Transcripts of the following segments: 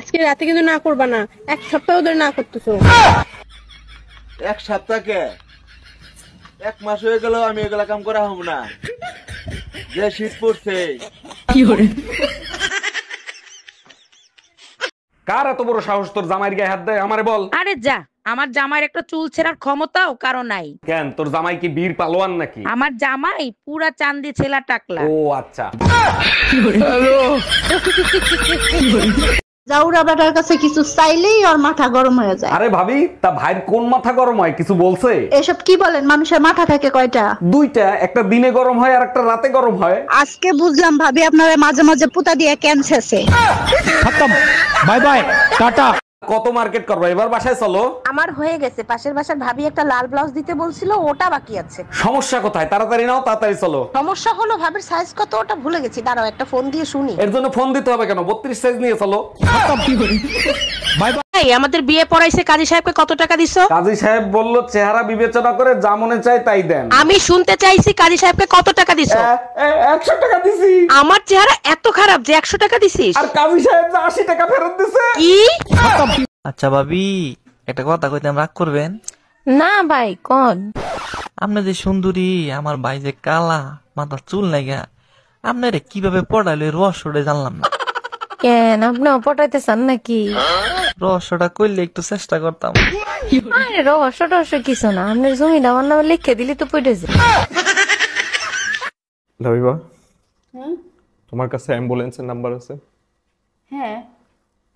আজকে রাতে কিন্তু না করবা না, 1 সপ্তাহ ধরে না করতেছো। 1 সপ্তাহকে 1 মাস হয়ে গেল আমি এগুলা কাম করা হব না। যে শীত পড়ছে। কার এত বড় সাহস তোর জামাইয়ের গায়ে হাত দেয়? আমারে বল। আরে যা, আমার জামাইয়ের একটা চুল ছেঁড়ার ক্ষমতাও কারো নাই। কেন, তোর জামাই কি বীর পালোয়ান নাকি? আমার জামাই পুরা চান্দি ছেলা টাকলা। ও আচ্ছা। জাউরা বেটার কাছে কিছু চাইলেই ওর মাথা গরম হয়ে যায়। আরে ভাবি, তা ভাইয়ের কোন মাথা গরম হয় কিছু বলছে? এসব কি বলেন, মানুষের মাথা থাকে কয়টা? দুইটা, একটা দিনে গরম হয় আর একটা রাতে গরম হয়। আজকে বুঝলাম ভাবি আপনারা মাঝে মাঝে পুতা দিয়ে ক্যান্সারছে। খতম, বাই বাই, টাটা। কত মার্কেট করবো, এবার বাসায় চলো। আমার হয়ে গেছে, পাশের বাসার ভাবি একটা লাল ব্লাউজ দিতে বলছিল, ওটা বাকি আছে। সমস্যা কোথায়? তাড়াতাড়ি নাও, তাড়াতাড়ি চলো। সমস্যা হলো ভাবির সাইজ কত ওটা ভুলে গেছি, দাঁড়াও একটা ফোন দিয়ে শুনি। এর জন্য ফোন দিতে হবে কেন? 32 সাইজ নিয়ে চলো। এই আমাদের বিয়ে পড়াইছে কাজী সাহেবকে কত টাকা দিছো? কাজী সাহেব বলল চেহারা বিবেচনা করে যা মনে চায় তাই দেন। আমি শুনতে চাইছি কাজী সাহেবকে কত টাকা দিছো? 100 টাকা দিছি। আমার চেহারা এত খারাপ যে 100 টাকা দিছিস? আর কাজী সাহেব যে 80 টাকা ফেরত দিছে। কি? আচ্ছা ভাবি, একটা কথা কইতাম, রাগ করবেন না ভাই কোন? আপনি যে সুন্দরী, আমার ভাই যে কালা, মাথার চুল নাইগা, আপনারে কিভাবে পড়াইলো রহস্যটা জানলাম না। কেন আপনি পটাইতে চান নাকি? রহস্যটা কইলে একটু চেষ্টা করতাম। আরে রহস্য কিছু না, আপনার জমিটা আমার নামে লিখে দিলি তো পড়ে যায়। লাবিবা, তোমার কাছে অ্যাম্বুলেন্সের নাম্বার আছে? হ্যাঁ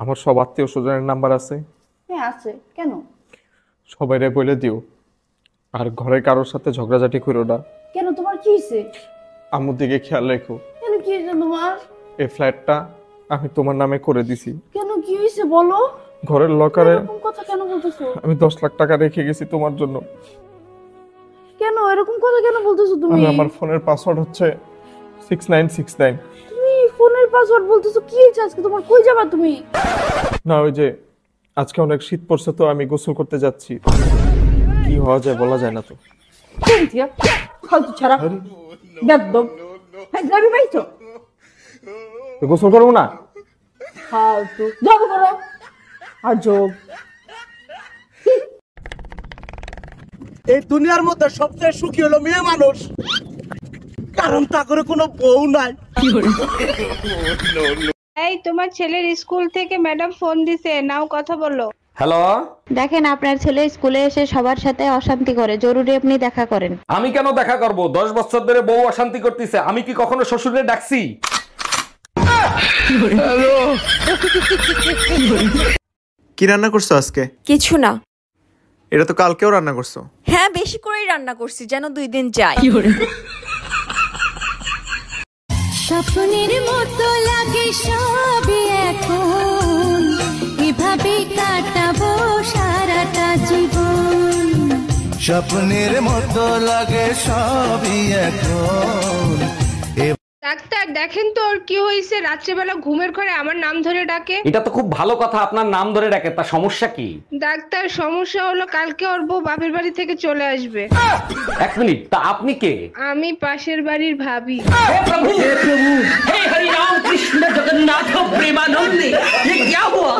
আমার সব আত্মীয় স্বজনের নাম্বার আছে। হ্যাঁ আছে। কেন? সবাইরে বলে দিও, আর ঘরে কারোর সাথে ঝগড়াঝাটি করো না। কেন, তোমার কি হয়েছে? আম্মুর দিকে খেয়াল রেখো। কেন, কি হয়েছে তোমার? এই ফ্ল্যাটটা আমি তোমার নামে করে দিছি। কেন, কি হয়েছে বলো? ঘরের লকারে এরকম কথা কেন বলতেছো? আমি 10 লাখ টাকা রেখে গেছি তোমার জন্য। কেন এরকম কথা কেন বলতেছো তুমি? আমার ফোনের পাসওয়ার্ড হচ্ছে 6969। তুমি ফোনের পাসওয়ার্ড বলতেছো? কি হয়েছে আজকে তোমার? কই যাবা তুমি? না, ওই যে আজকে অনেক শীত পড়ছে তো আমি গোসল করতে যাচ্ছি। কি হওয়া যায় বলা যায় না তো। কোন দিয়া ফালতু ছাড়া বেদব। হ্যাঁ যাবি বাইছো? গোসল করবো না? ফালতু যাবো করো আজব। এই দুনিয়ার মধ্যে সবচেয়ে সুখী হলো মেয়ে মানুষ, কারণ তা করে কোনো বউ নাই। এই তোমার ছেলের স্কুল থেকে ম্যাডাম ফোন দিছে, নাও কথা বলো। হ্যালো। দেখেন আপনার ছেলে স্কুলে এসে সবার সাথে অশান্তি করে, জরুরি আপনি দেখা করেন। আমি কেন দেখা করব? 10 বছর ধরে বউ অশান্তি করতেছে, আমি কি কখনো শ্বশুরে ডাকছি? কি রান্না করছো আজকে? কিছু না। এটা তো কালকেও রান্না করছো। হ্যাঁ বেশি করেই রান্না করছি যেন 2 দিন যায়। স্বপ্নের মতো লাগে সবই এখন, এভাবে কাটাবো সারাটা জীবন। স্বপ্নের মতো লাগে সবই এখন। ডাক্তার দেখেন তো ওর কি হয়েছে, রাত্রেবেলা ঘুমের ঘরে আমার নাম ধরে ডাকে। এটা তো খুব ভালো কথা, আপনার নাম ধরে ডাকে, তা সমস্যা কি? ডাক্তার সমস্যা হলো কালকে ওর বউ বাপের বাড়ি থেকে চলে আসবে। 1 মিনিট, তা আপনি কে? আমি পাশের বাড়ির ভাবি। হে হরি রাম কৃষ্ণ জগন্নাথ প্রেমানন্দে, ये क्या हुआ?